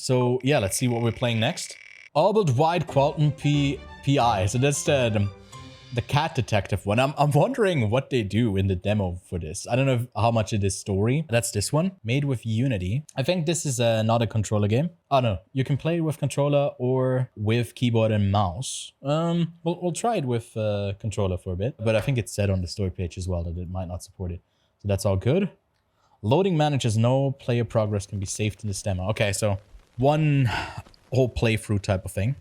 So yeah, let's see what we're playing next. Albert Wilde Qualton PI. So that's the cat detective one. I'm wondering what they do in the demo for this. I don't know how much it is story. That's this one. Made with Unity. I think this is not a controller game. Oh no, you can play it with controller or with keyboard and mouse. We'll try it with controller for a bit. But I think it's said on the story page as well that it might not support it. So that's all good. Loading manages no player progress can be saved in this demo. Okay, so one whole playthrough type of thing.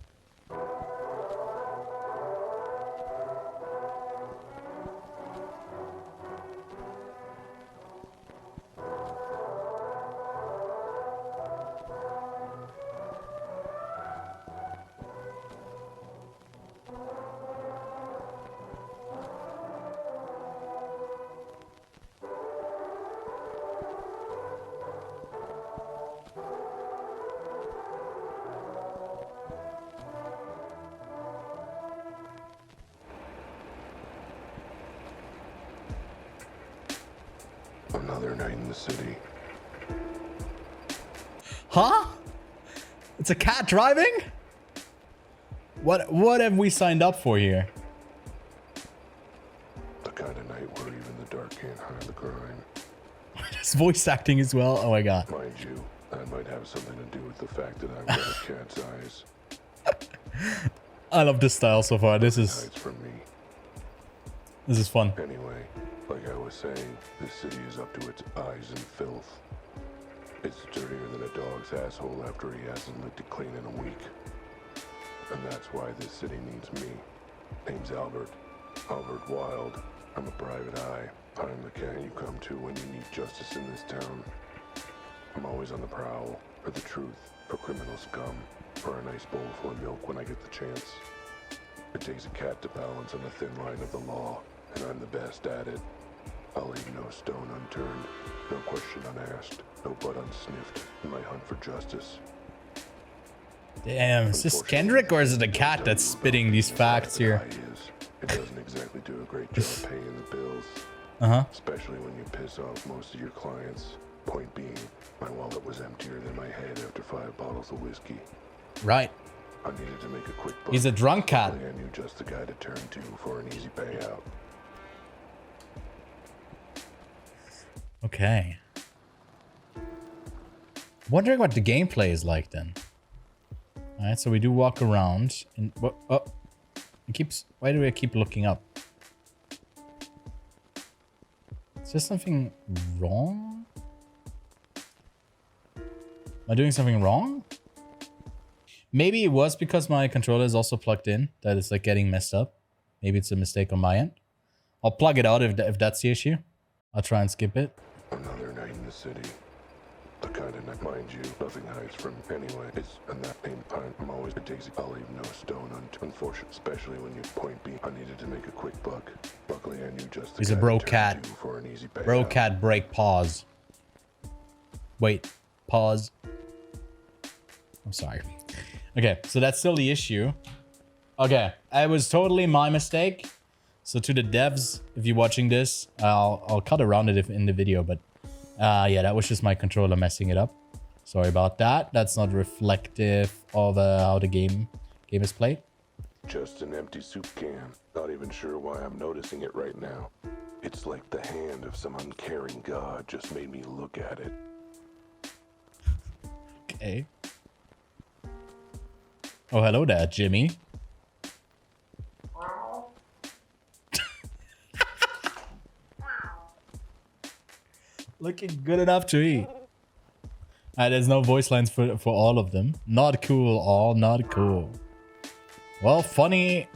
Another night in the city. Huh? It's a cat driving? What have we signed up for here? The kind of night where even the dark can't hide the crime. There's voice acting as well. Oh my god. Mind you, that might have something to do with the fact that I've got a cat's eyes. I love this style so far. This is from me. This is fun. Anyway, like I was saying, this city is up to its eyes in filth. It's dirtier than a dog's asshole after he hasn't licked it clean in a week. And that's why this city needs me. Name's Albert Wilde. I'm a private eye. I'm the cat you come to when you need justice in this town. I'm always on the prowl for the truth, for criminal scum, for a nice bowl full of milk when I get the chance. It takes a cat to balance on the thin line of the law, and I'm the best at it. I'll leave no stone unturned, no question unasked, no blood unsniffed in my hunt for justice. Damn, is this Kendrick or is it a cat that's spitting these facts here? It doesn't exactly do a great job paying the bills. Especially when you piss off most of your clients. Point being, my wallet was emptier than my head after 5 bottles of whiskey. Right. I needed to make a quick buck. He's a drunk cat. I knew just the guy to turn to for an easy payout. Okay. Wondering what the gameplay is like then. Alright, so we do walk around and oh, it keeps, why do I keep looking up? Is there something wrong? Am I doing something wrong? Maybe it was because my controller is also plugged in that it's like getting messed up. Maybe it's a mistake on my end. I'll plug it out if that's the issue. I'll try and skip it. Another night in the city. The kind of night, mind you, nothing hides from anyway. It's and that ain't time. I'm always I'll leave no stone unturned. Unfortunate, especially when you point B. I needed to make a quick buck. Luckily, I knew just the He's a bro cat. For an easy payout. Bro cat break pause. Wait, pause. I'm sorry. Okay, so that's still the issue. Okay, it was totally my mistake. So to the devs, if you're watching this, I'll cut around it in the video, but yeah, that was just my controller messing it up. Sorry about that. That's not reflective of how the game is played. Just an empty soup can. Not even sure why I'm noticing it right now. It's like the hand of some uncaring god just made me look at it. Okay. Oh, hello there, Jimmy. Looking good enough to eat. There's no voice lines for all of them. Not cool, all not cool. Well, funny.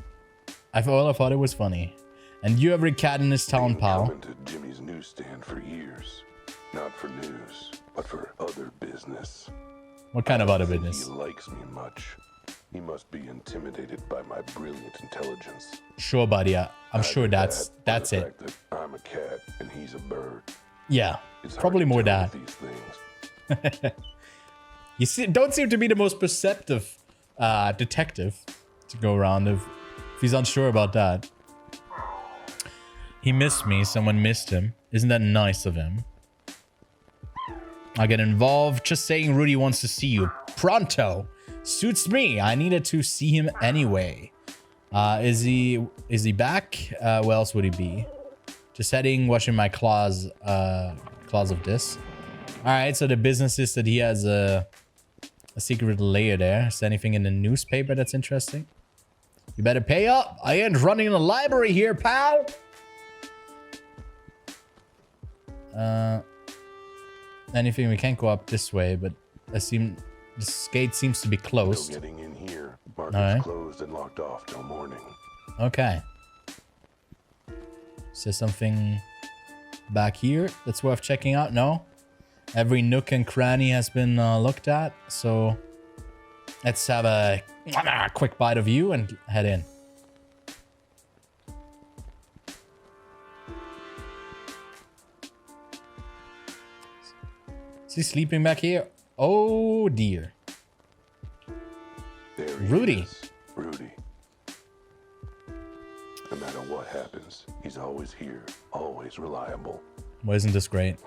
I thought it was funny. And you every cat in this town, pal. Coming to Jimmy's newsstand for years. Not for news, but for other business. What kind of other business? He likes me much. He must be intimidated by my brilliant intelligence. Sure, buddy. I'm sure that's it. That I'm a cat and he's a bird. Yeah, probably more that. These things. You don't seem to be the most perceptive detective to go around if he's unsure about that. He missed me. Someone missed him. Isn't that nice of him? I'll get involved. Just saying Rudy wants to see you. Pronto. Suits me. I needed to see him anyway. Is he back? Where else would he be? Just heading, washing my claws of this. Alright, so the business is that he has a secret layer there. Is there anything in the newspaper that's interesting? You better pay up. I ain't running a library here, pal. Anything, we can't go up this way, but this gate seems to be closed. No getting in here. Market's closed and locked off till morning. Okay. Is there something back here that's worth checking out? No? Every nook and cranny has been looked at, so let's have a quick bite of you and head in. Is he sleeping back here? Oh dear. There he Rudy. is. Rudy. No matter what happens, he's always here, always reliable. Well, isn't this great?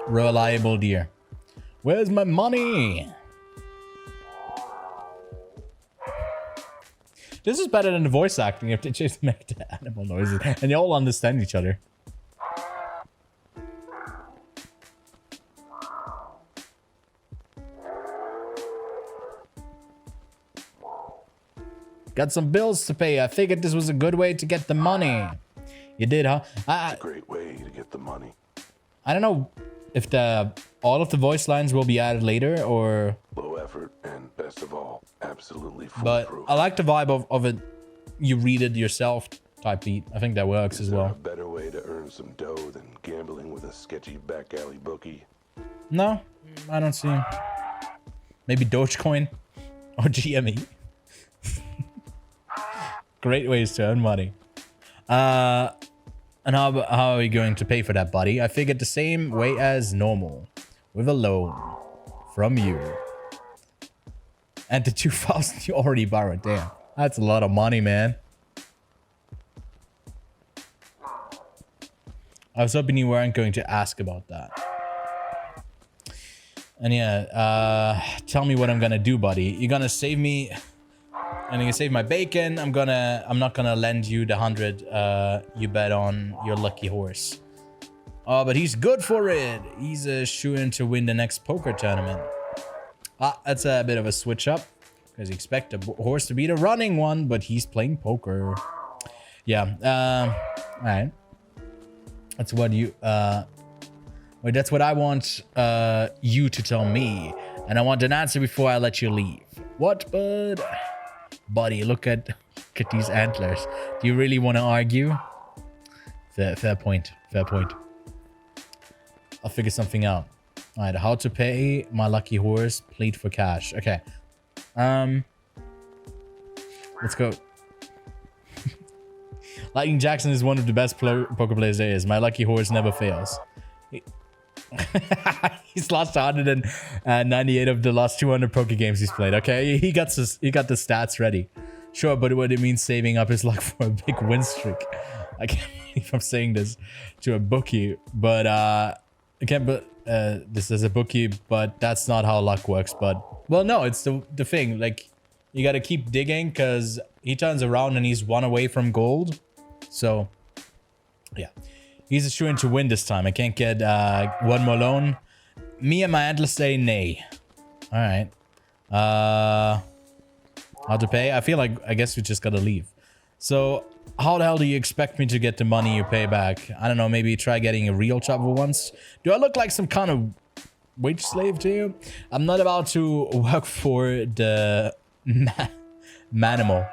Reliable dear. Where's my money? This is better than the voice acting if they just make the animal noises and you all understand each other. Got some bills to pay. I figured this was a good way to get the money. You did, huh? It's a great way to get the money. I don't know if all of the voice lines will be added later or... Low effort and best of all, absolutely But foolproof. I like the vibe of it. You read it yourself type beat. I think that works as well. Is there a better way to earn some dough than gambling with a sketchy back alley bookie? No, I don't see. Maybe Dogecoin or GME. Great ways to earn money. And how are we going to pay for that, buddy? I figured the same way as normal. With a loan. From you. And the 2,000 you already borrowed. Damn. That's a lot of money, man. I was hoping you weren't going to ask about that. And yeah, tell me what I'm gonna do, buddy. You're gonna save me... And you save my bacon. I'm not gonna lend you the 100 you bet on your lucky horse. Oh, but he's good for it. He's a shoo-in to win the next poker tournament. That's a bit of a switch up. Because you expect the horse to be the running one, but he's playing poker. Yeah, alright. That's what you, wait, that's what I want you to tell me. And I want an answer before I let you leave. What, bud? Buddy, look at these antlers. Do you really want to argue? Fair point. Fair point. I'll figure something out. All right, how to pay my lucky horse. Plead for cash. Okay. Let's go. Lightning Jackson is one of the best poker players there is. My lucky horse never fails. He's lost 198 of the last 200 poker games he's played. Okay, he got the stats ready. Sure, but what it means saving up his luck for a big win streak. I can't believe I'm saying this to a bookie, but I can't. But this is a bookie, but that's not how luck works. But well, no, it's the thing. Like you got to keep digging because he turns around and he's one away from gold. So yeah. He's a shoo-in to win this time. I can't get one more loan. Me and my antlers say nay. All right. How to pay? I feel like I guess we just gotta leave. So how the hell do you expect me to get the money you pay back? I don't know. Maybe try getting a real job once. Do I look like some kind of wage slave to you? I'm not about to work for the manimal.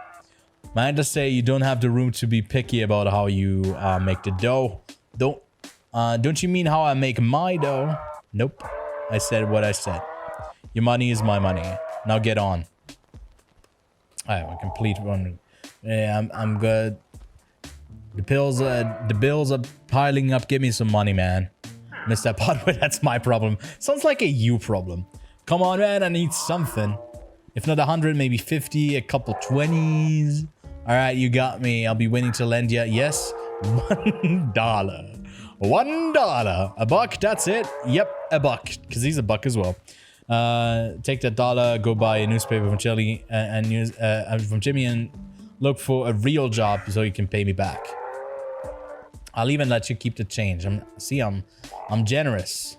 My antlers say you don't have the room to be picky about how you make the dough. Don't you mean how I make my dough? Nope. I said what I said. Your money is my money. Now get on. I have a complete one. Yeah, I'm good. The bills are piling up. Give me some money, man. Missed that part, but that's my problem. Sounds like a you problem. Come on, man. I need something. If not 100, maybe 50, a couple 20s. All right, you got me. I'll be willing to lend you. Yes. $1. $1. A buck, that's it. Yep, a buck. Because he's a buck as well. Take that dollar, go buy a newspaper from Chili from Jimmy and look for a real job so you can pay me back. I'll even let you keep the change. I'm generous.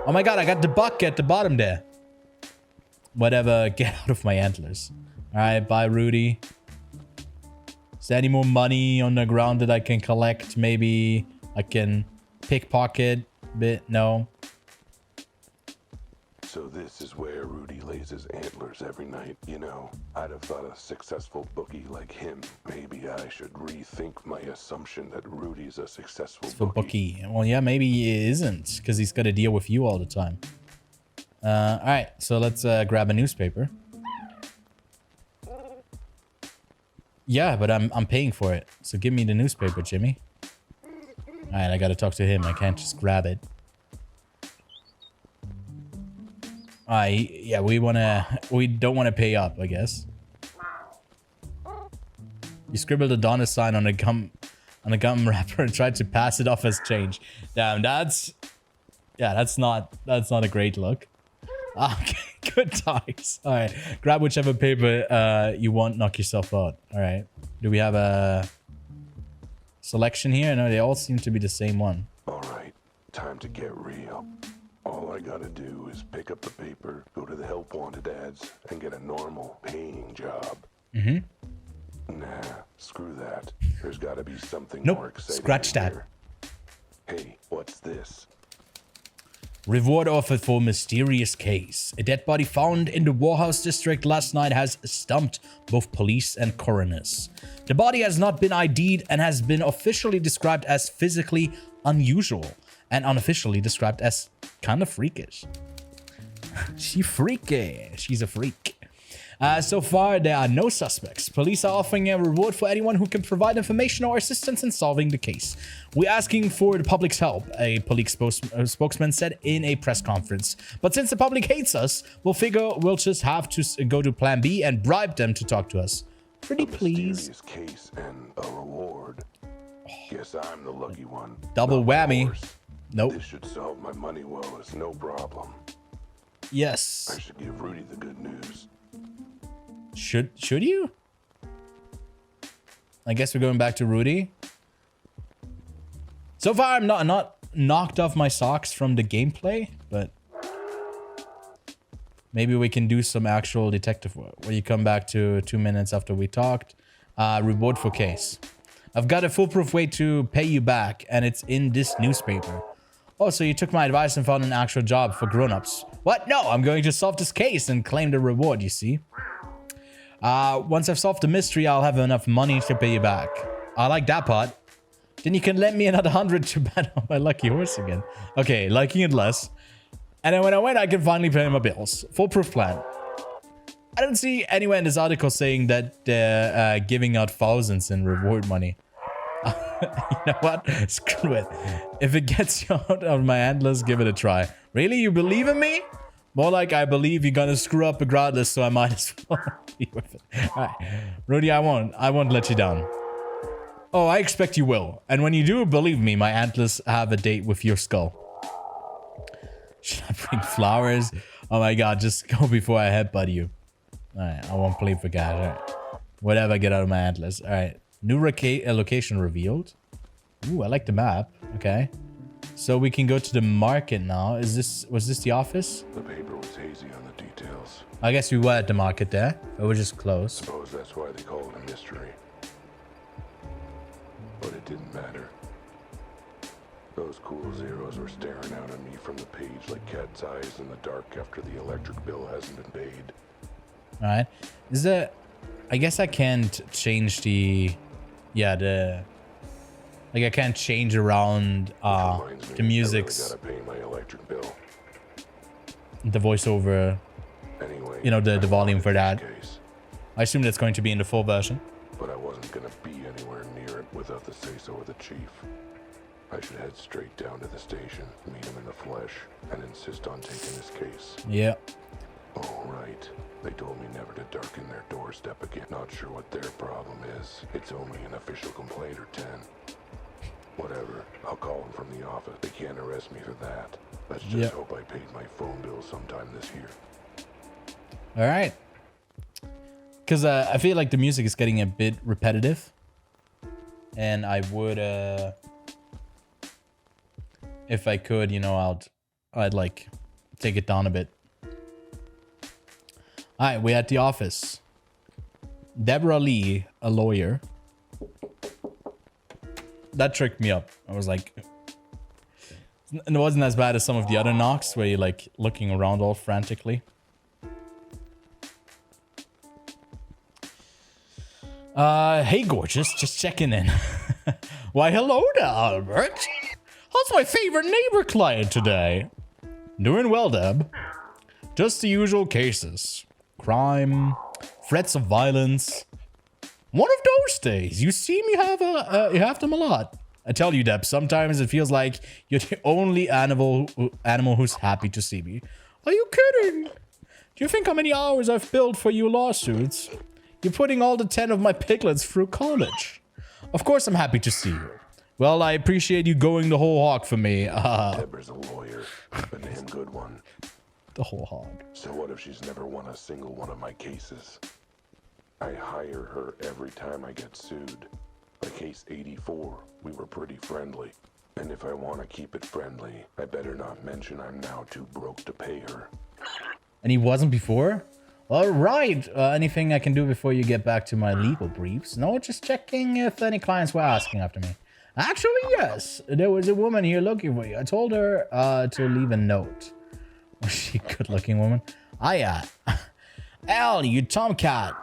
Oh my god, I got the buck at the bottom there. Whatever, get out of my antlers. Alright, bye Rudy. Is there any more money on the ground that I can collect? Maybe I can pickpocket a bit? No. So this is where Rudy lays his antlers every night, you know. I'd have thought a successful bookie like him. Maybe I should rethink my assumption that Rudy's a successful bookie. Well, yeah, maybe he isn't, because he's got to deal with you all the time. Alright, so let's grab a newspaper. Yeah, but I'm paying for it. So give me the newspaper, Jimmy. Alright, I gotta talk to him. I can't just grab it. Yeah, we don't wanna pay up, I guess. You scribbled a Donna sign on a gum wrapper and tried to pass it off as change. Damn, that's not a great look. Okay, good times. All right, grab whichever paper you want, knock yourself out. All right, do we have a selection here? No, they all seem to be the same one. All right, time to get real. All I gotta do is pick up the paper, go to the help wanted ads, and get a normal paying job. Mm-hmm. Nah, screw that. There's gotta be something nope, more exciting. Scratch that. Here. Hey, what's this? Reward offered for mysterious case. A dead body found in the Warhouse district last night has stumped both police and coroners. The body has not been ID'd and has been officially described as physically unusual and unofficially described as kind of freakish. She's freaky. She's a freak. So far, there are no suspects. Police are offering a reward for anyone who can provide information or assistance in solving the case. We're asking for the public's help, a police spokesman said in a press conference. But since the public hates us, we'll figure we'll just have to go to Plan B and bribe them to talk to us. Pretty please. Mysterious case and a reward. Guess I'm the lucky one. Double whammy. Nope. This should solve my money woes, no problem. Yes. I should give Rudy the good news. Should you? I guess we're going back to Rudy. So far, I'm not knocked off my socks from the gameplay, but maybe we can do some actual detective work where you come back to 2 minutes after we talked. Reward for case. I've got a foolproof way to pay you back, and it's in this newspaper. Oh, so you took my advice and found an actual job for grown-ups. What? No, I'm going to solve this case and claim the reward, you see. Once I've solved the mystery, I'll have enough money to pay you back. I like that part. Then you can lend me another 100 to bet on my lucky horse again. Okay, liking it less. And then when I win, I can finally pay my bills. Foolproof plan. I don't see anywhere in this article saying that they're giving out thousands in reward money. You know what? Screw it. If it gets you out of my antlers, give it a try. Really? You believe in me? More like I believe you're gonna screw up regardless, so I might as well be with it. Alright. Rudy, I won't let you down. Oh, I expect you will. And when you do, believe me, my antlers have a date with your skull. Should I bring flowers? Oh my god, just go before I headbutt you. Alright, I won't plead for cash. Alright. Whatever, get out of my antlers. Alright. New location revealed. Ooh, I like the map. Okay. So we can go to the market now. Was this the office? The paper was hazy on the details. I guess we were at the market there. It was just close. Suppose that's why they call it a mystery. But it didn't matter. Those cool zeros were staring out at me from the page like cat's eyes in the dark after the electric bill hasn't been paid. Alright. Is there... I guess I can't change the... Yeah, the... Like, I can't change around the music's... I really gotta pay my electric bill. The voiceover... Anyway, you know, the volume for that. Case. I assume that's going to be in the full version. But I wasn't gonna be anywhere near it without the say-so of the chief. I should head straight down to the station, meet him in the flesh, and insist on taking his case. Yeah. All right. They told me never to darken their doorstep again. Not sure what their problem is. It's only an official complaint or 10. Whatever. I'll call them from the office. They can't arrest me for that. Let's just hope I paid my phone bill sometime this year. All right. Because I feel like the music is getting a bit repetitive. And I would, if I could, you know, I'd like take it down a bit. All right, we're at the office. Deborah Lee, a lawyer. That tricked me up. I was like, it wasn't as bad as some of the other knocks where you're like looking around all frantically. Hey, gorgeous, just checking in. Why, hello there, Albert. How's my favorite neighbor client today? Doing well, Deb. Just the usual cases. Crime, threats of violence. One of those days. You seem you have them a lot. I tell you, Deb, sometimes it feels like you're the only animal who's happy to see me. Are you kidding? Do you think how many hours I've billed for you lawsuits? You're putting all the 10 of my piglets through college. Of course I'm happy to see you. Well, I appreciate you going the whole hog for me. Deborah's a lawyer, a damn good one. The whole hog. So what if she's never won a single one of my cases? I hire her every time I get sued. By case 84, we were pretty friendly. And if I want to keep it friendly, I better not mention I'm now too broke to pay her. And he wasn't before? All right. Anything I can do before you get back to my legal briefs? No, just checking if any clients were asking after me. Actually, yes. There was a woman here looking for you. I told her to leave a note. Was she a good-looking woman? Hiya. Al, you tomcat.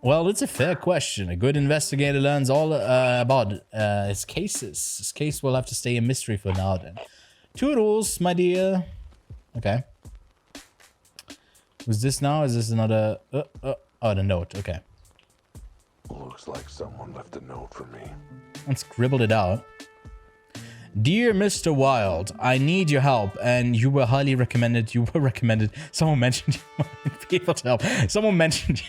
Well, it's a fair question. A good investigator learns all about his cases. His case will have to stay a mystery for now then. Toodles, my dear. Okay. Who's this now? Is this another... oh, the note. Okay. Looks like someone left a note for me. And scribbled it out. Dear Mr. Wilde, I need your help, and you were highly recommended. You were recommended. Someone mentioned you. People to help. Someone mentioned you.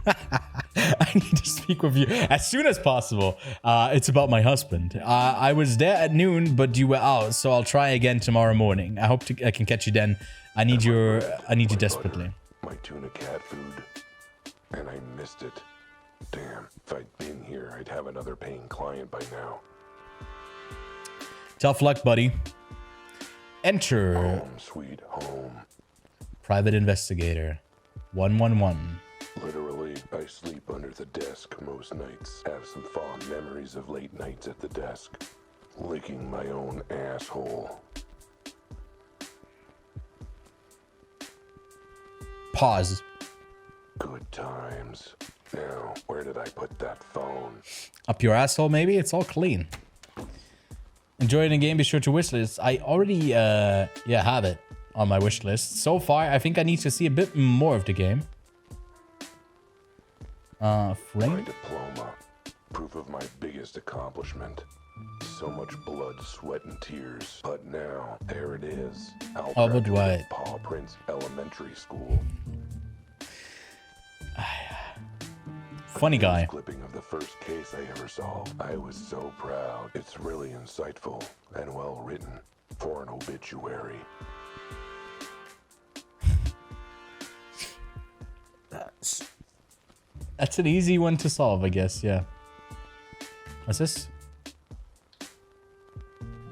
I need to speak with you as soon as possible. It's about my husband. I was there at noon, but you were out, so I'll try again tomorrow morning. I hope I can catch you then. I need you desperately. My tuna cat food, and I missed it. Damn, if I'd been here, I'd have another paying client by now. Tough luck, buddy. Enter. Home, sweet home. Private investigator. 111. Literally, I sleep under the desk most nights. Have some fond memories of late nights at the desk. Licking my own asshole. Pause. Good times. Now, where did I put that phone? Up your asshole, maybe? It's all clean. Enjoying the game, be sure to wishlist. I already, have it on my wish list. So far, I think I need to see a bit more of the game. My Frame? diploma. Proof of my biggest accomplishment. So much blood, sweat, and tears. But now, there it is. Albert Wilde. Paw Prince Elementary School. Funny guy. Clipping of the first case I ever solved. I was so proud. It's really insightful and well written for an obituary. That's an easy one to solve, I guess. Yeah. What's this?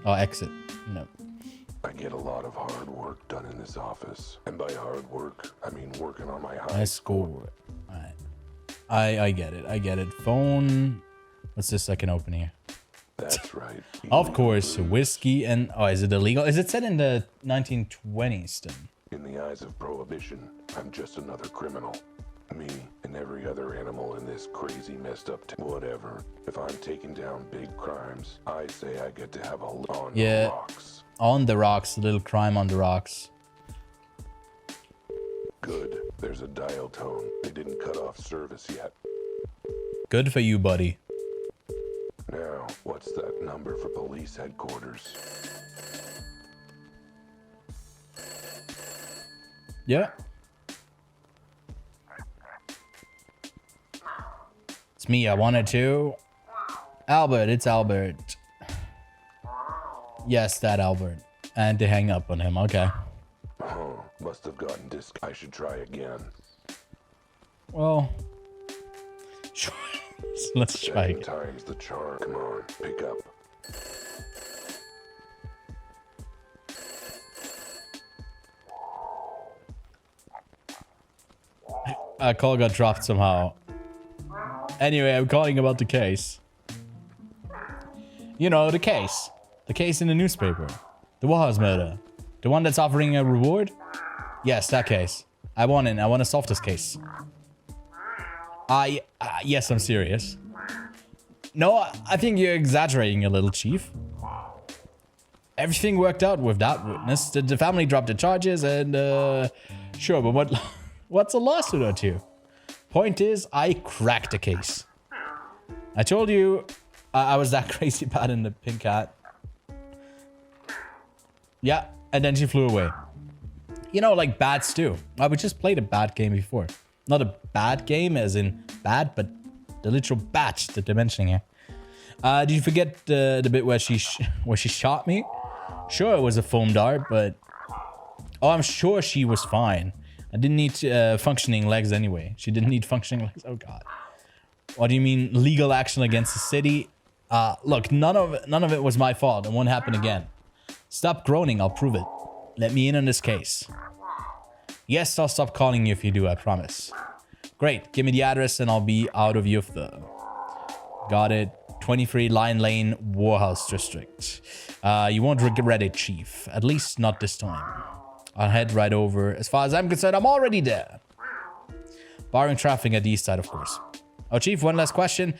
Oh, exit. No. I get a lot of hard work done in this office. And by hard work, I mean working on my high score. Alright. I get it. I get it. Phone. What's this I can open here? That's right. Of course, whiskey and... Oh, is it illegal? Is it set in the 1920s then? In the eyes of prohibition, I'm just another criminal. Me and every other animal in this crazy messed up whatever. If I'm taking down big crimes, I say I get to have a on the rocks. On the rocks, a little crime on the rocks. Good. There's a dial tone. They didn't cut off service yet. Good for you, buddy. Now, what's that number for police headquarters? Yeah. It's me. I wanted to. Albert, it's Albert. Yes, that Albert. And they hang up on him. Okay. Huh. Must have gotten this. I should try again. Well, sure. Let's try. Second time's the charm. Come on, pick up. Call got dropped somehow. Anyway, I'm calling about the case. You know, the case. The case in the newspaper. The Warhouse murder. The one that's offering a reward? Yes, that case. I want it. I want to solve this case. Yes, I'm serious. No, I think you're exaggerating a little, Chief. Everything worked out with that witness. The family dropped the charges and, sure, but what's a lawsuit or two? Point is, I cracked the case. I told you I was that crazy bad in the pink hat. Yeah, and then she flew away. You know, like bats do. We just played a bad game before. Not a bad game as in bad, but the literal batch that they're mentioning here. Did you forget the bit where she shot me? Sure, it was a foam dart, but... Oh, I'm sure she was fine. I didn't need functioning legs anyway. She didn't need functioning legs. Oh, God. What do you mean legal action against the city? Look, none of it was my fault. It won't happen again. Stop groaning. I'll prove it. Let me in on this case. Yes, I'll stop calling you if you do, I promise. Great. Give me the address and I'll be out of your firm. Got it. 23 Lion Lane, Warhouse District. You won't regret it, Chief. At least not this time. I'll head right over. As far as I'm concerned, I'm already there. Barring traffic at the east side, of course. Oh, Chief, one last question.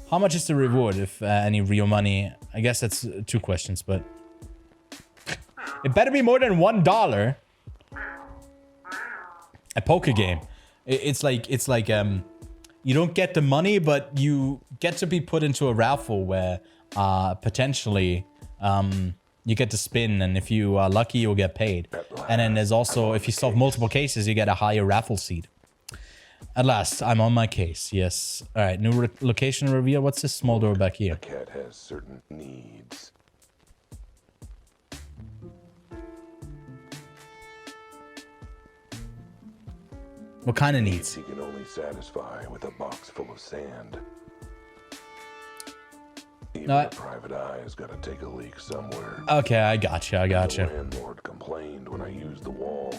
How much is the reward, if any real money? I guess that's 2 questions, but... It better be more than $1. A poker game. It's like you don't get the money, but you get to be put into a raffle where potentially you get to spin, and if you are lucky, you'll get paid. And then there's also, if you solve multiple cases, you get a higher raffle seed. At last, I'm on my case. Yes. All right. New location reveal. What's this small door back here? A cat has certain needs. What kind of needs? He can only satisfy with a box full of sand. Even a private eye has got to take a leak somewhere. Okay, I gotcha. The landlord complained when I used the wall.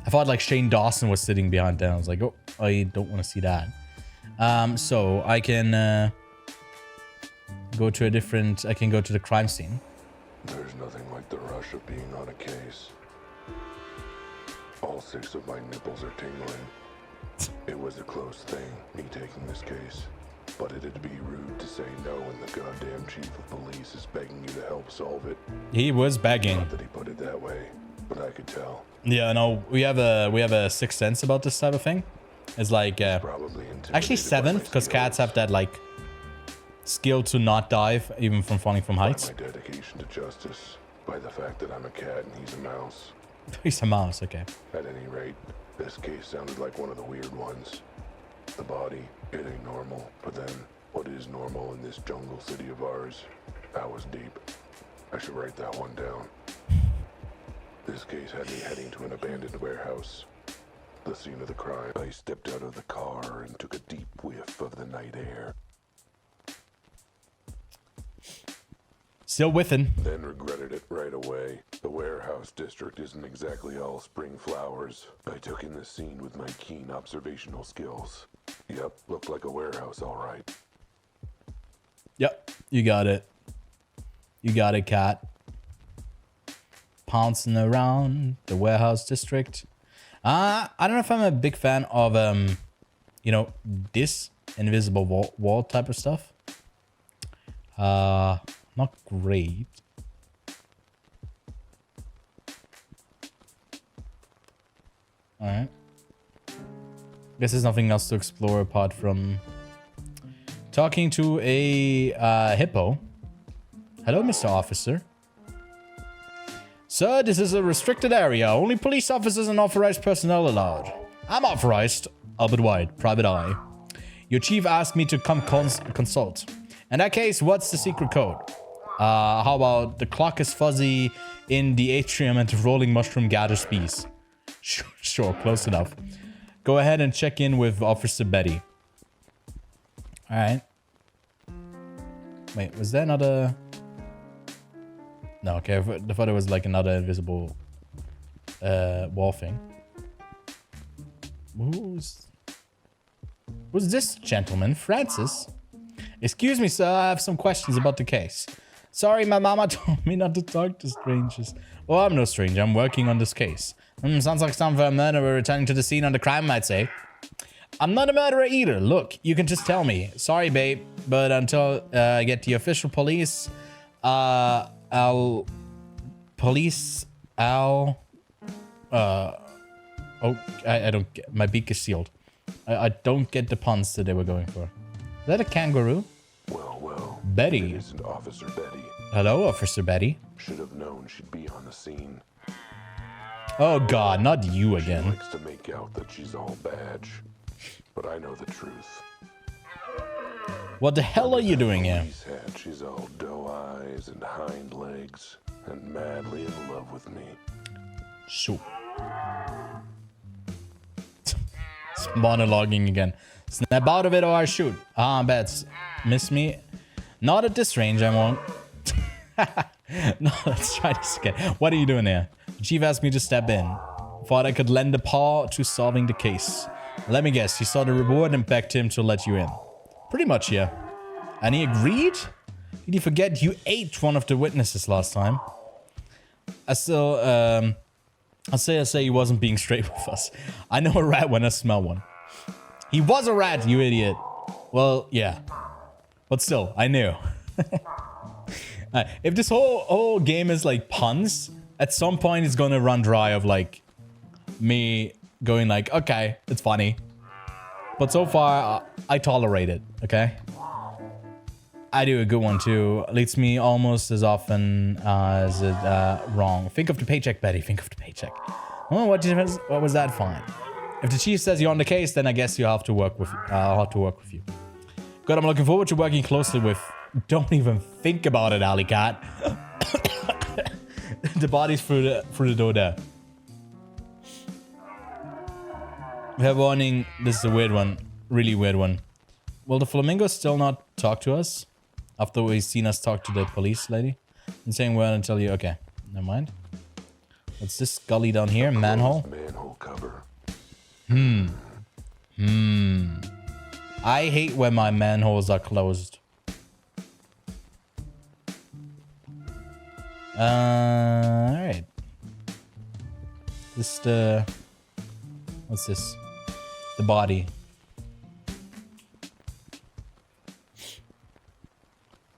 I thought like Shane Dawson was sitting behind them. I was like, oh, I don't want to see that. So I can go to a different. I can go to the crime scene. There's nothing like the rush of being on a case. All 6 of my nipples are tingling. It was a close thing, me taking this case. But it'd be rude to say no when the goddamn chief of police is begging you to help solve it. He was begging. Not that he put it that way, but I could tell. Yeah, no, we have a sixth sense about this type of thing. It's like actually 7th, because cats have that like skill to not dive even from falling from heights. My dedication to justice by the fact that I'm a cat and he's a mouse. He's a mouse, okay. At any rate, this case sounded like one of the weird ones. The body, it ain't normal. But then, what is normal in this jungle city of ours? That was deep. I should write that one down. This case had me heading to an abandoned warehouse. The scene of the crime. I stepped out of the car and took a deep whiff of the night air. Still whiffing. Then regretted it right away. The warehouse district isn't exactly all spring flowers. I took in the scene with my keen observational skills. Yep, looked like a warehouse, all right. Yep, you got it. You got it, cat. Pouncing around the warehouse district. I don't know if I'm a big fan of, you know, this invisible wall type of stuff. Not great. Alright. Guess there's nothing else to explore apart from talking to a hippo. Hello, Mr. Officer. Sir, this is a restricted area. Only police officers and authorized personnel allowed. I'm authorized. Albert Wilde, private eye. Your chief asked me to come consult. In that case, what's the secret code? How about the clock is fuzzy in the atrium and the rolling mushroom gathers peace? Sure, close enough. Go ahead and check in with Officer Betty. Alright. Wait, was there another... No, okay, I thought it was like another invisible wall thing. Who's this gentleman? Francis? Excuse me, sir, I have some questions about the case. Sorry, my mama told me not to talk to strangers. Well, I'm no stranger, I'm working on this case. Sounds like some for a murderer returning to the scene of the crime, I'd say. I'm not a murderer either. Look, you can just tell me. Sorry, babe, but until I get the official police, oh, I don't get, my beak is sealed. I don't get the puns that they were going for. Is that a kangaroo? Well. Betty. It isn't Officer Betty. Hello, Officer Betty. Should have known she'd be on the scene. Oh God, not you She again. likes to make out that she's all badge, but I know the truth. What the hell are you doing here? She's all doe eyes and hind legs, and madly in love with me. Shoot. It's monologuing again. Snap out of it or I shoot. Ah, bets. Miss me? Not at this range, I won't. No, let's try this again. What are you doing there? The chief asked me to step in. Thought I could lend a paw to solving the case. Let me guess, you saw the reward and begged him to let you in. Pretty much, yeah. And he agreed? Did you forget you ate one of the witnesses last time? I still, I'll say he wasn't being straight with us. I know a rat when I smell one. He was a rat, you idiot. Well, yeah. But still, I knew. If this whole game is like puns, at some point it's gonna run dry of like me going like, okay, it's funny. But so far, I tolerate it, okay? I do a good one too. Leads me almost as often as it wrong. Think of the paycheck, Betty. Think of the paycheck. Oh, what was that? Fine. If the chief says you're on the case, then I guess you'll have to work with. I'll have to work with you. Good. I'm looking forward to working closely with. Don't even think about it, Alley Cat. The body's through the door there. We have warning. This is a weird one. Really weird one. Will the flamingo still not talk to us? After we've seen us talk to the police lady? I'm saying well until you... Okay, never mind. What's this gully down here? Manhole? Manhole cover. I hate when my manholes are closed. Alright. This the... What's this? The body.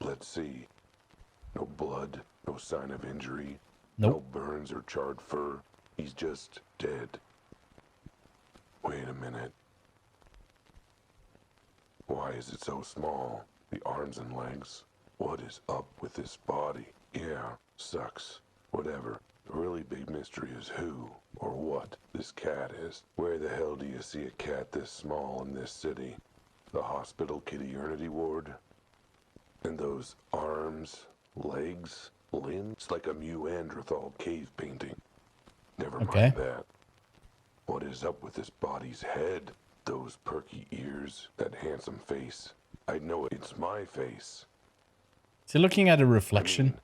Let's see. No blood, no sign of injury, Nope. no burns or charred fur. He's just dead. Wait a minute. Why is it so small? The arms and legs. What is up with this body? Yeah, sucks. Whatever. The really big mystery is who or what this cat is. Where the hell do you see a cat this small in this city? The hospital kitty-ernity ward? And those arms, legs, limbs, like a Neanderthal cave painting. Never mind that. What is up with this body's head? Those perky ears, that handsome face. I know it's my face. Is he looking at a reflection?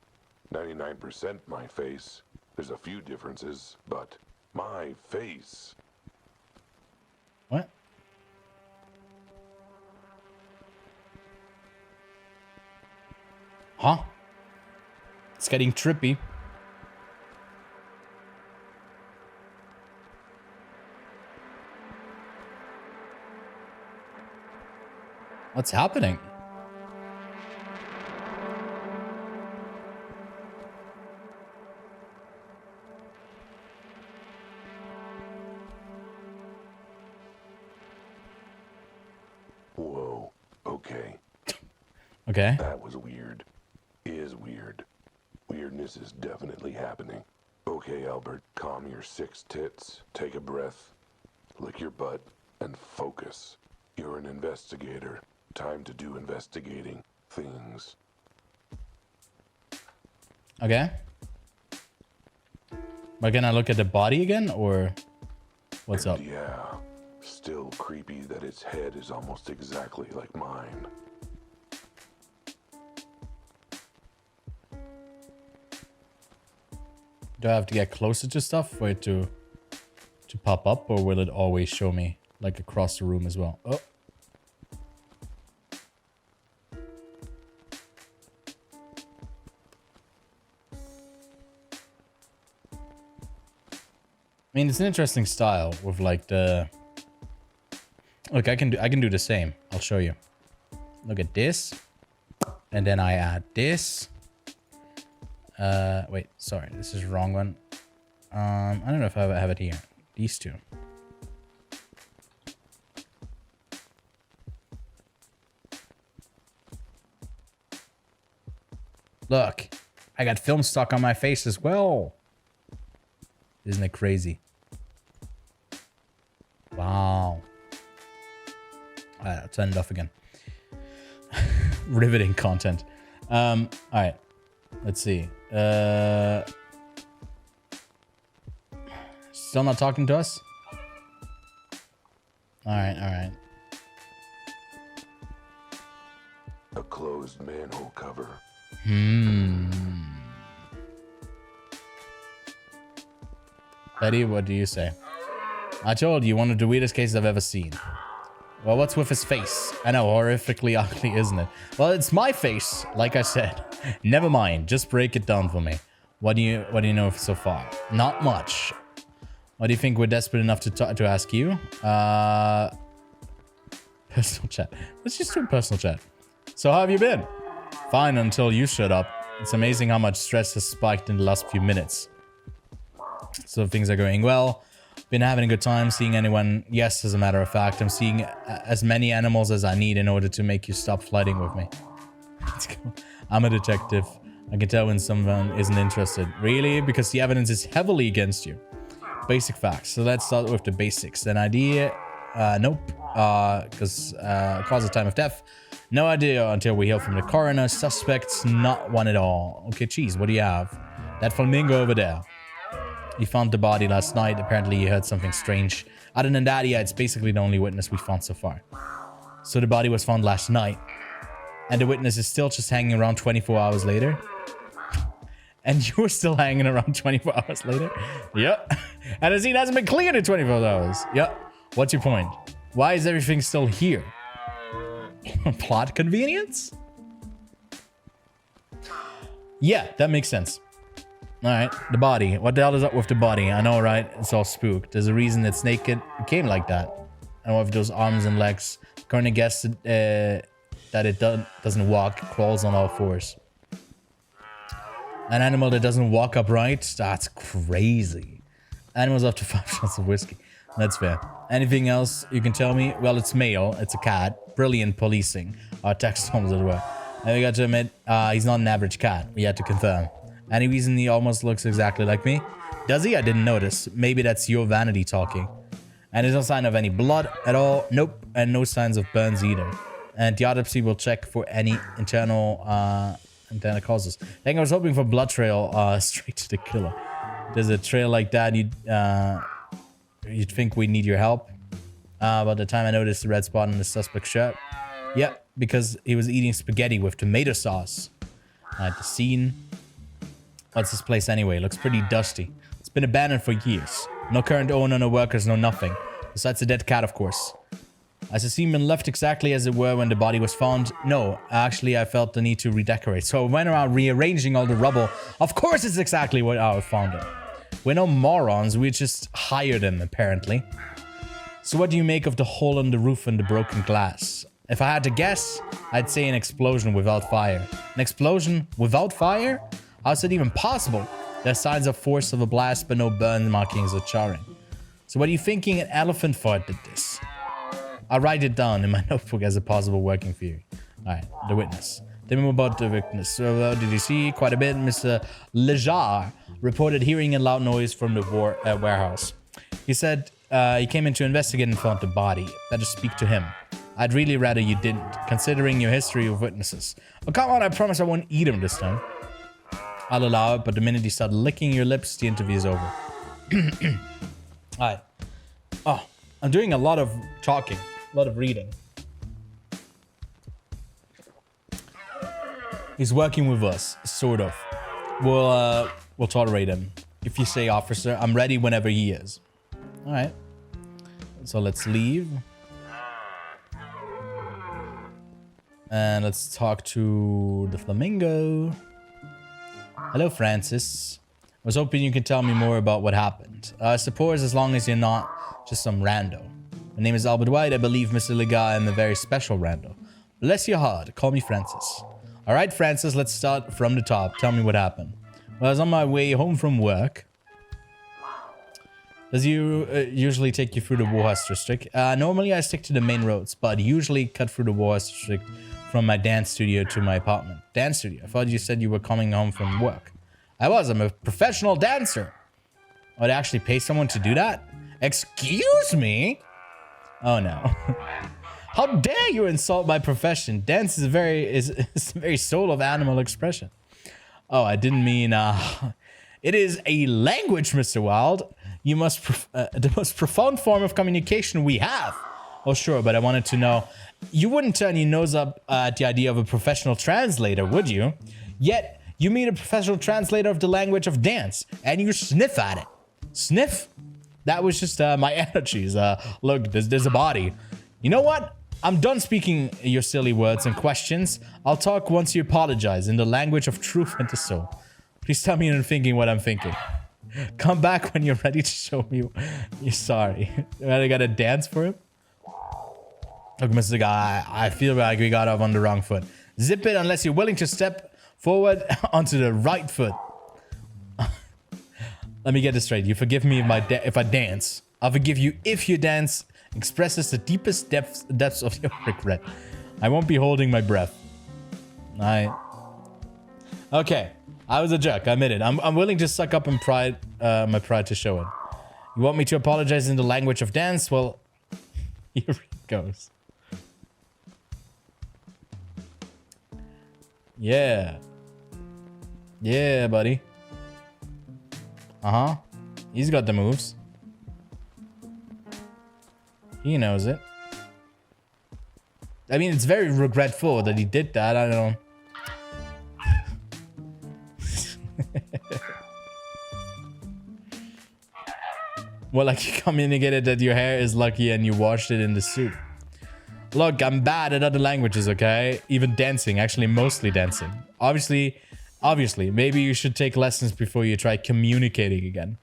99% my face. There's a few differences, but my face. What? Huh? It's getting trippy. What's happening? Whoa, okay. Okay. That was weird. Is weird. Weirdness is definitely happening. Okay, Albert, calm your 6 tits. Take a breath. Lick your butt and focus. You're an investigator. Time to do investigating things. Okay. But can I look at the body again, or what's up? Yeah, still creepy that its head is almost exactly like mine. Do I have to get closer to stuff for it to pop up, or will it always show me like across the room as well? Oh. I mean, it's an interesting style with like the... Look, I can do the same. I'll show you. Look at this. And then I add this. Wait, sorry, this is the wrong one. I don't know if I have it here. These two. Look, I got film stuck on my face as well. Isn't it crazy? Wow. Alright, I'll turn it off again. Riveting content. Alright. Let's see. Still not talking to us? Alright, alright. A closed manhole cover. Betty, what do you say? I told you, one of the weirdest cases I've ever seen. Well, what's with his face? I know, horrifically ugly, isn't it? Well, it's my face, like I said. Never mind, just break it down for me. What do you know so far? Not much. What do you think we're desperate enough to ask you? Personal chat. Let's just do a personal chat. So how have you been? Fine until you showed up. It's amazing how much stress has spiked in the last few minutes. So things are going well. Been having a good time seeing anyone. Yes, as a matter of fact, I'm seeing as many animals as I need in order to make you stop flirting with me. Let's go. I'm a detective. I can tell when someone isn't interested. Really? Because the evidence is heavily against you. Basic facts. So let's start with the basics. An idea? Nope. Because cause of time of death? No idea until we hear from the coroner. Suspects? Not one at all. Okay, cheese. What do you have? That flamingo over there. You found the body last night. Apparently you heard something strange. Other than that, yeah, it's basically the only witness we found so far. So the body was found last night. And the witness is still just hanging around 24 hours later. And you're still hanging around 24 hours later? Yep. And the scene hasn't been cleared in 24 hours. Yep. What's your point? Why is everything still here? Plot convenience? Yeah, that makes sense. Alright, the body. What the hell is up with the body? I know, right? It's all spooked. There's a reason it's naked. It came like that. I don't know if those arms and legs. Coroner guessed that it doesn't walk, crawls on all fours. An animal that doesn't walk upright? That's crazy. Animals up to 5 shots of whiskey. That's fair. Anything else you can tell me? Well, it's male. It's a cat. Brilliant policing. Our text homes as well. And we got to admit, he's not an average cat. We had to confirm. Any reason he almost looks exactly like me? Does he? I didn't notice. Maybe that's your vanity talking. And there's no sign of any blood at all. Nope. And no signs of burns either. And the autopsy will check for any internal causes. I think I was hoping for blood trail straight to the killer. There's a trail like that, you'd think we need your help. By the time I noticed the red spot on the suspect's shirt. Yep, because he was eating spaghetti with tomato sauce. The scene. What's this place anyway? Looks pretty dusty. It's been abandoned for years. No current owner, no workers, no nothing. Besides a dead cat, of course. Has the scene been left exactly as it were when the body was found? No, actually I felt the need to redecorate. So I went around rearranging all the rubble. Of course it's exactly what I found it. We're no morons, we just hired them apparently. So what do you make of the hole in the roof and the broken glass? If I had to guess, I'd say an explosion without fire. An explosion without fire? How's it even possible? There's signs of force of a blast, but no burn markings or charring. So what are you thinking an elephant fart did this? I'll write it down in my notebook as a possible working theory. Alright, the witness. Tell me about the witness. So, did you see quite a bit? Mr. Lejar reported hearing a loud noise from the warehouse. He said he came in to investigate and found the body. Better speak to him. I'd really rather you didn't, considering your history of witnesses. Oh, come on, I promise I won't eat him this time. I'll allow it, but the minute you start licking your lips, the interview is over. Alright. Oh, I'm doing a lot of talking, a lot of reading. He's working with us, sort of. We'll tolerate him. If you say, officer, I'm ready whenever he is. Alright. So let's leave. And let's talk to the flamingo. Hello, Francis. I was hoping you could tell me more about what happened. I suppose as long as you're not just some rando. My name is Albert Wilde. I believe, Mr. Legat, I'm a very special rando. Bless your heart. Call me Francis. Alright, Francis, let's start from the top. Tell me what happened. Well, I was on my way home from work. Does you usually take you through the Warhorse District? Normally I stick to the main roads, but usually cut through the Warhorse District from my dance studio to my apartment. Dance studio? I thought you said you were coming home from work. I'm a professional dancer. Oh, they actually pay someone to do that? Excuse me? Oh no. How dare you insult my profession? Dance is a very soul of animal expression. Oh, I didn't mean, it is a language, Mr. Wilde. You must, the most profound form of communication we have. Oh, sure, but I wanted to know, you wouldn't turn your nose up at the idea of a professional translator, would you? Yet, you meet a professional translator of the language of dance, and you sniff at it. Sniff? That was just my energies. Look, there's a body. You know what? I'm done speaking your silly words and questions. I'll talk once you apologize in the language of truth and the soul. Please tell me you're thinking what I'm thinking. Come back when you're ready to show me you're sorry. I gotta dance for him? Look, Mr. Guy, I feel like we got off on the wrong foot. Zip it unless you're willing to step forward onto the right foot. Let me get this straight. You forgive me if I dance. I'll forgive you if you dance expresses the deepest depths of your regret. I won't be holding my breath. Okay. I was a jerk. I admit it. I'm willing to suck up and my pride to show it. You want me to apologize in the language of dance? Well, here it goes. Yeah. Yeah, buddy. Uh-huh. He's got the moves. He knows it. I mean, it's very regretful that he did that. I don't know. Well, like you communicated that your hair is lucky and you washed it in the soup. Look, I'm bad at other languages, okay? Even dancing, actually mostly dancing. Obviously, maybe you should take lessons before you try communicating again.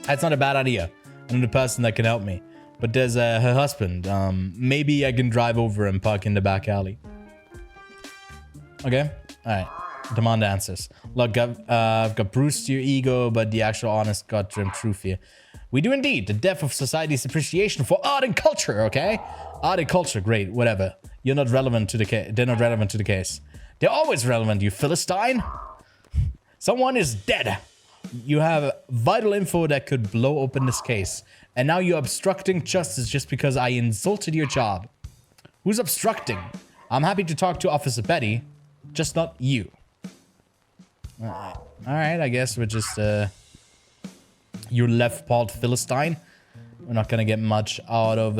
That's not a bad idea. I'm the person that can help me. But there's her husband. Maybe I can drive over and park in the back alley. Okay? Alright. Demand answers. Look, I've got bruised your ego, but the actual honest God-trimmed truth here. We do indeed. The death of society's appreciation for art and culture, okay? Art and culture, great, whatever. You're not relevant to the case. They're not relevant to the case. They're always relevant, you Philistine. Someone is dead. You have vital info that could blow open this case. And now you're obstructing justice just because I insulted your job. Who's obstructing? I'm happy to talk to Officer Betty, just not you. Alright, I guess we're just, your left-pawed Philistine. We're not gonna get much out of,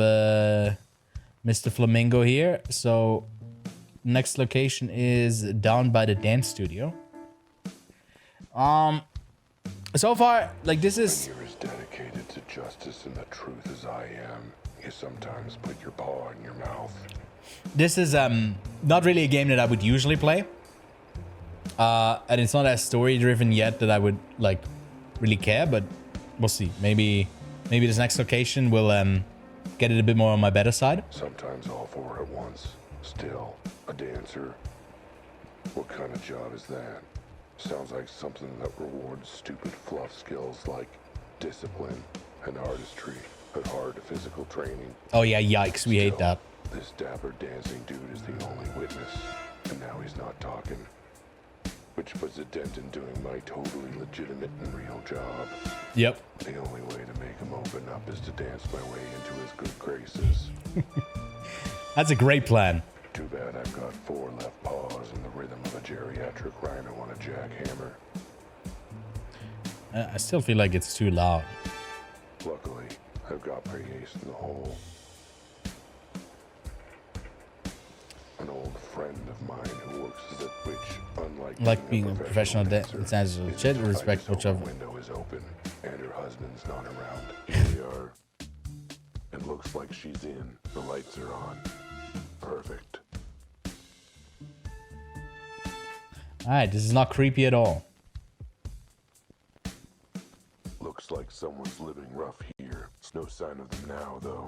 Mr. Flamingo here. So, next location is down by the dance studio. So far, like, this is... When you're as dedicated to justice and the truth as I am, you sometimes put your paw in your mouth. This is, not really a game that I would usually play. And it's not as story-driven yet that I would, like, really care, but we'll see. Maybe this next location will, get it a bit more on my better side. Sometimes all four at once. Still, a dancer. What kind of job is that? Sounds like something that rewards stupid fluff skills like discipline and artistry, but hard physical training. Oh yeah, yikes, we hate that. This dapper dancing dude is the only witness, and now he's not talking. Which puts a dent in doing my totally legitimate and real job. Yep. The only way to make him open up is to dance my way into his good graces. That's a great plan. Too bad I've got 4 left paws and the rhythm of a geriatric rhino on a jackhammer. I still feel like it's too loud. Luckily, I've got pretty ace in the hole. An old friend of mine who works as a witch, unlike Like being a professional dancer, dancer, shit, respect so whichever. the window is open and her husband's not around. Here we are. It looks like she's in. The lights are on. Perfect. Alright, this is not creepy at all. Looks like someone's living rough here. There's no sign of them now, though.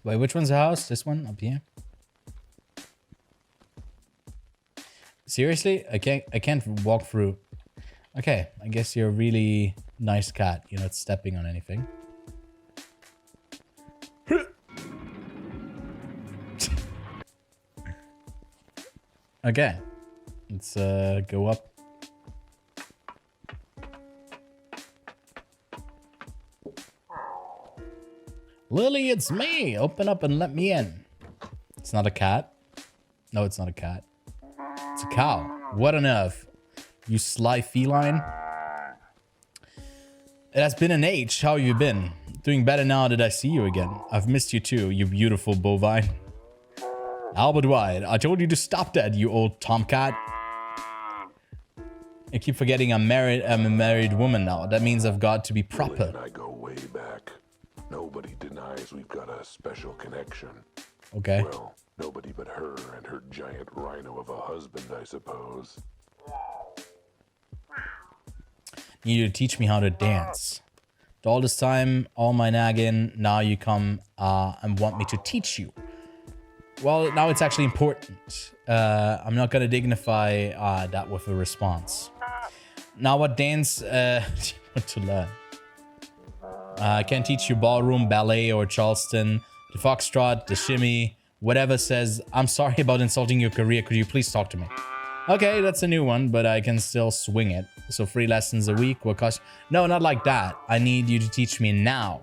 Wait, which one's the house? This one up here? Seriously? I can't walk through. Okay, I guess you're a really nice cat. You're not stepping on anything. Okay. Let's go up. Lily, it's me. Open up and let me in. It's not a cat. No, it's not a cat. It's a cow. What on earth? You sly feline. It has been an age. How have you been? Doing better now that I see you again. I've missed you too, you beautiful bovine. Albert Wilde, I told you to stop that, you old tomcat. I keep forgetting I'm a married woman now. That means I've got to be proper. And I go way back. Nobody denies we've got a special connection. Okay. Well, nobody but her and her giant rhino of a husband, I suppose. You need to teach me how to dance. All this time, all my nagging, now you come and want me to teach you. Well, now it's actually important. I'm not gonna dignify that with a response. Now what dance do you want to learn? I can't teach you ballroom, ballet, or Charleston, the foxtrot, the shimmy, whatever says, I'm sorry about insulting your career, could you please talk to me? Okay, that's a new one, but I can still swing it. So 3 lessons a week will cost... No, not like that. I need you to teach me now.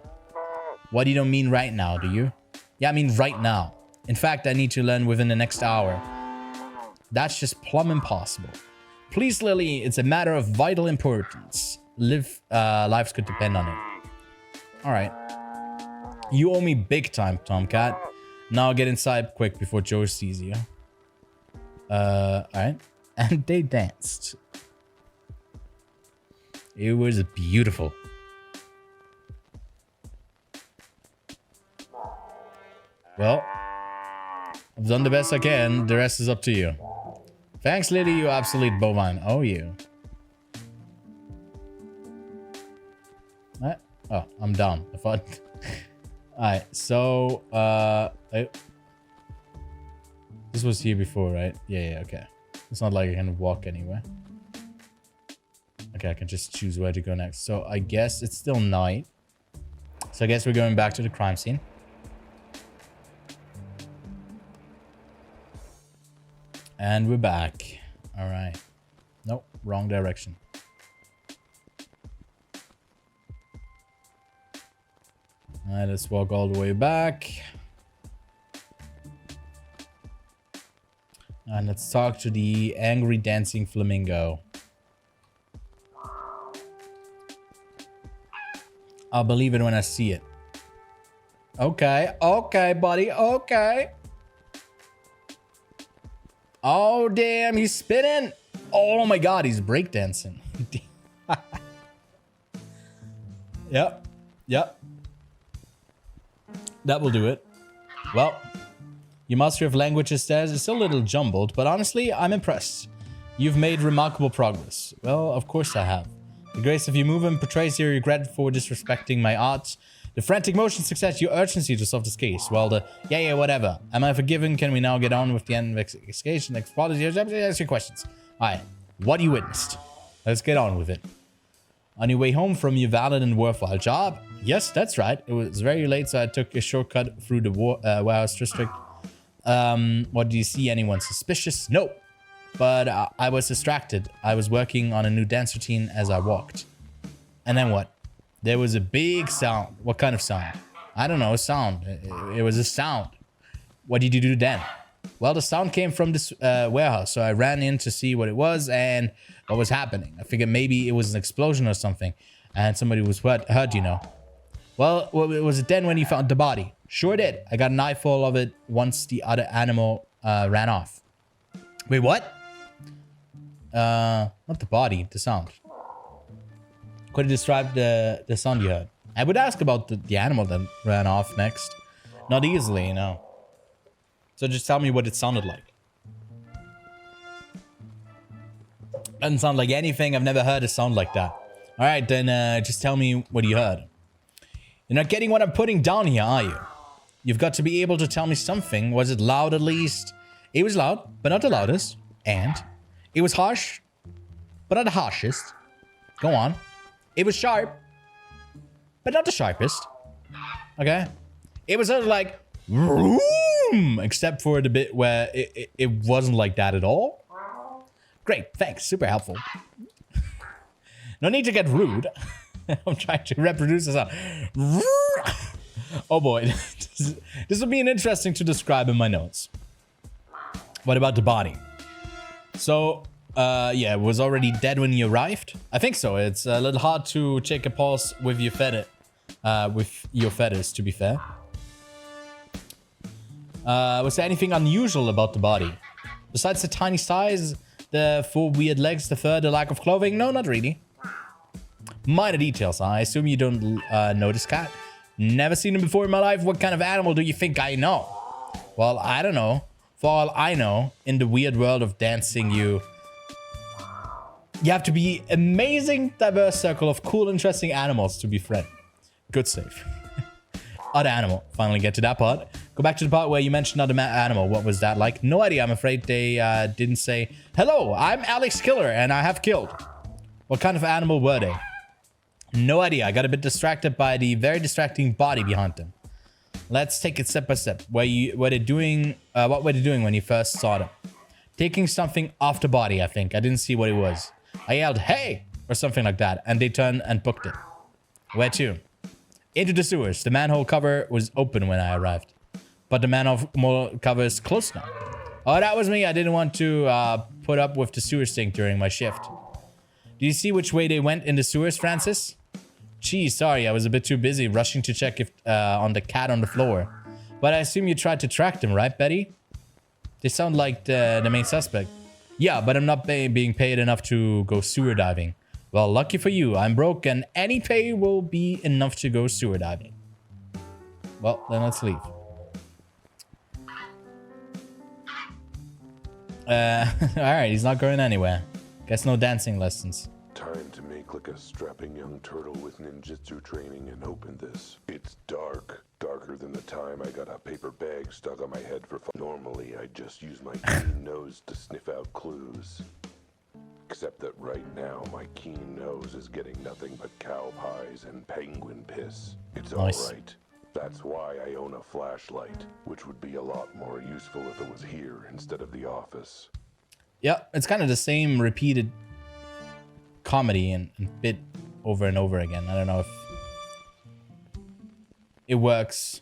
What, you don't mean right now, do you? Yeah, I mean right now. In fact, I need to learn within the next hour. That's just plumb impossible. Please, Lily, it's a matter of vital importance. Lives could depend on it. Alright. You owe me big time, Tomcat. Now get inside quick before Joe sees you. Alright. And they danced. It was beautiful. Well, I've done the best I can. The rest is up to you. Thanks, Lily, you obsolete bovine. Oh, you. Oh, I'm down. I thought... Alright, so... This was here before, right? Yeah, okay. It's not like I can walk anywhere. Okay, I can just choose where to go next. So I guess it's still night. So I guess we're going back to the crime scene. And we're back. All right. Nope, wrong direction. All right, let's walk all the way back. And let's talk to the angry dancing flamingo. I'll believe it when I see it. Okay, okay, buddy, okay. Oh, damn, he's spinning. Oh my God, he's breakdancing. Yep, yep. That will do it. Well, your mastery of languages there is still a little jumbled, but honestly, I'm impressed. You've made remarkable progress. Well, of course I have. The grace of your movement portrays your regret for disrespecting my art. The frantic motion success, your urgency to solve this case. Well, the yeah, whatever. Am I forgiven? Can we now get on with the investigation? Ask your questions. Alright, what you witnessed? Let's get on with it. On your way home from your valid and worthwhile job? Yes, that's right. It was very late, so I took a shortcut through the warehouse district. What, do you see anyone suspicious? No. But I was distracted. I was working on a new dance routine as I walked. And then what? There was a big sound. What kind of sound? I don't know, a sound. It was a sound. What did you do then? Well, the sound came from this warehouse, so I ran in to see what it was and what was happening. I figured maybe it was an explosion or something, and somebody was hurt, you know. Well, was it then when you found the body? Sure did. I got an eyeful of it once the other animal ran off. Wait, what? Not the body, the sound. Could you describe the sound you heard? I would ask about the animal that ran off next. Not easily, you know. So just tell me what it sounded like. Doesn't sound like anything. I've never heard a sound like that. All right, then just tell me what you heard. You're not getting what I'm putting down here, are you? You've got to be able to tell me something. Was it loud at least? It was loud, but not the loudest. And it was harsh, but not the harshest. Go on. It was sharp, but not the sharpest. Okay? It was sort of like, vroom, except for the bit where it wasn't like that at all. Great, thanks. Super helpful. No need to get rude. I'm trying to reproduce the sound. Oh boy. This will be an interesting to describe in my notes. What about the body? So, yeah, it was already dead when you arrived. I think so. It's a little hard to take a pulse with your feathers, to be fair. Was there anything unusual about the body? Besides the tiny size, the 4 weird legs, the fur, the lack of clothing? No, not really. Minor details. I assume you don't know this cat. Never seen him before in my life. What kind of animal do you think I know? Well, I don't know. For all I know, in the weird world of dancing, you have to be amazing, diverse circle of cool, interesting animals to befriend. Good save. Other animal. Finally get to that part. Go back to the part where you mentioned other animal. What was that like? No idea. I'm afraid they didn't say, hello, I'm Alex Killer and I have killed. What kind of animal were they? No idea. I got a bit distracted by the very distracting body behind them. Let's take it step by step. What were they doing when you first saw them? Taking something off the body, I think. I didn't see what it was. I yelled, hey, or something like that, and they turned and booked it. Where to? Into the sewers. The manhole cover was open when I arrived. But the manhole cover is closed now. Oh, that was me. I didn't want to put up with the sewer stink during my shift. Do you see which way they went in the sewers, Francis? Gee, sorry, I was a bit too busy rushing to check if on the cat on the floor. But I assume you tried to track them, right, Betty? They sound like the main suspect. Yeah, but I'm not being paid enough to go sewer diving. Well, lucky for you, I'm broke and any pay will be enough to go sewer diving. Well, then let's leave. Alright, he's not going anywhere. Guess no dancing lessons. Time to make like a strapping young turtle with ninjutsu training and open this. It's dark. Darker than the time I got a paper bag stuck on my head for fun. Normally, I just use my keen nose to sniff out clues. Except that right now, my keen nose is getting nothing but cow pies and penguin piss. It's nice. Alright. That's why I own a flashlight, which would be a lot more useful if it was here instead of the office. Yeah, it's kind of the same repeated comedy and bit over and over again. I don't know if it works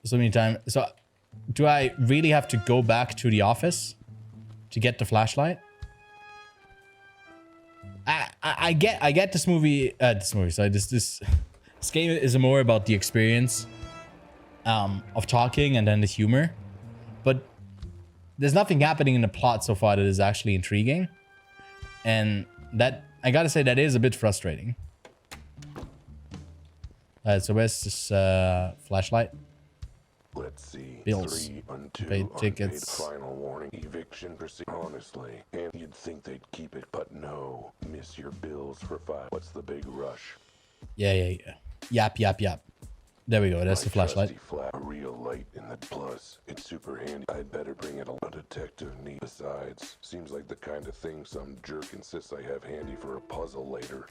so many times. So do I really have to go back to the office to get the flashlight? I get this movie. Sorry, this game is more about the experience of talking and then the humor, but there's nothing happening in the plot so far that is actually intriguing, and that I gotta say that is a bit frustrating. So where's this flashlight? Let's see. Bills. 3 unto Paid unpaid tickets. final warning. Eviction proceed. Honestly, and you'd think they'd keep it, but no. Miss your bills for 5. What's the big rush? Yeah. Yap. There we go. That's the flashlight. A real light in the plus. It's super handy. I'd better bring it along. A detective need. Besides, seems like the kind of thing some jerk insists I have handy for a puzzle later.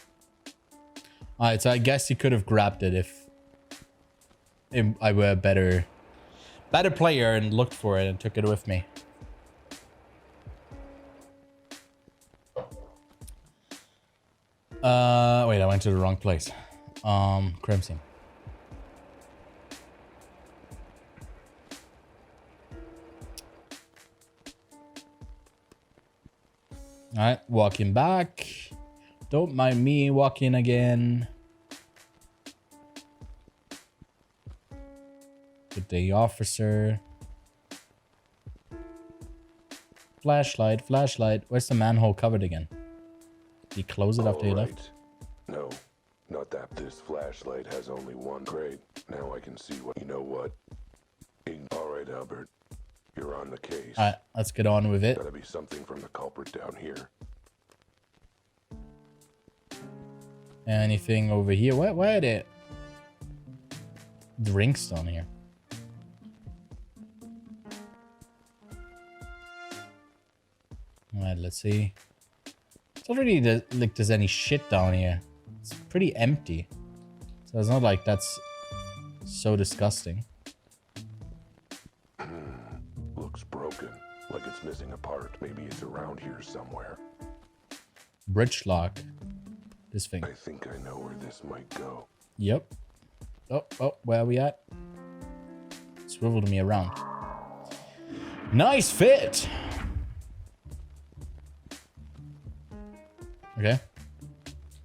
Alright, so I guess you could have grabbed it if I were a better player and looked for it and took it with me. Wait, I went to the wrong place. Crimson. Alright, walking back. Don't mind me walking again. Good day, officer. Flashlight, flashlight. Where's the manhole covered again? Did he close it after he left? No, not that. This flashlight has only one grade. Now I can see what... You know what? All right, Albert. You're on the case. Alright, let's get on with it. Gotta be something from the culprit down here. Anything over here? Why are there drinks down here? Alright, let's see. It's already like there's any shit down here. It's pretty empty. So it's not like that's so disgusting. Looks broken. Like it's missing a part. Maybe it's around here somewhere. Bridge lock. This thing. I think I know where this might go. Yep. Oh, where are we at? Swiveled me around. Nice fit! Okay.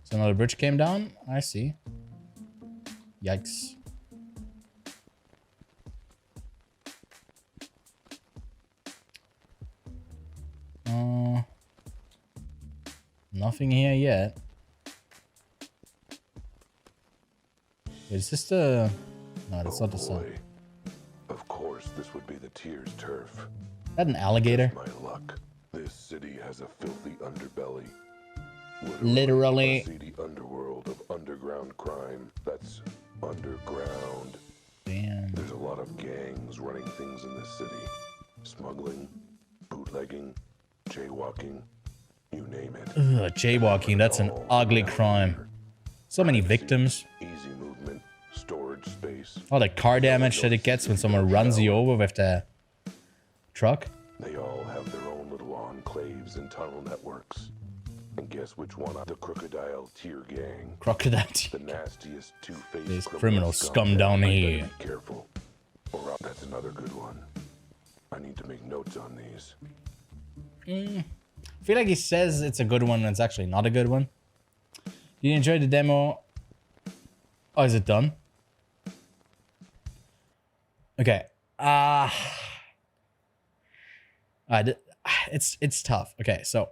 So another bridge came down. I see. Yikes. Nothing here yet. Is this the... No, that's not the sun. Of course, this would be the Tears turf. Is that an alligator? My luck. This city has a filthy underbelly. Literally. A seedy underworld of underground crime that's underground. Damn. There's a lot of gangs running things in this city. Smuggling, bootlegging, jaywalking, you name it. Ugh, jaywalking, that's an ugly crime. So many victims. Easy movement, storage space. All the car damage that it gets when someone runs you over with the truck. They all have their own little enclaves and tunnel networks. And guess which one? The Crocodile Tear Gang. Crocodile Tear. The nastiest two-faced There's criminal scum down here. Be careful. Or that's another good one. I need to make notes on these. I feel like he says it's a good one and it's actually not a good one. Did you enjoy the demo? Oh, is it done? Okay. It's tough. Okay, so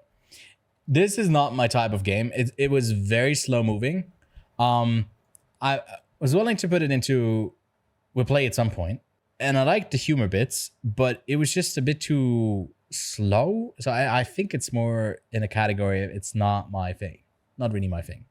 this is not my type of game. It was very slow moving. I was willing to put it into we'll play at some point, and I liked the humor bits, but it was just a bit too slow. So I think it's more in a category of it's not my thing. Not really my thing.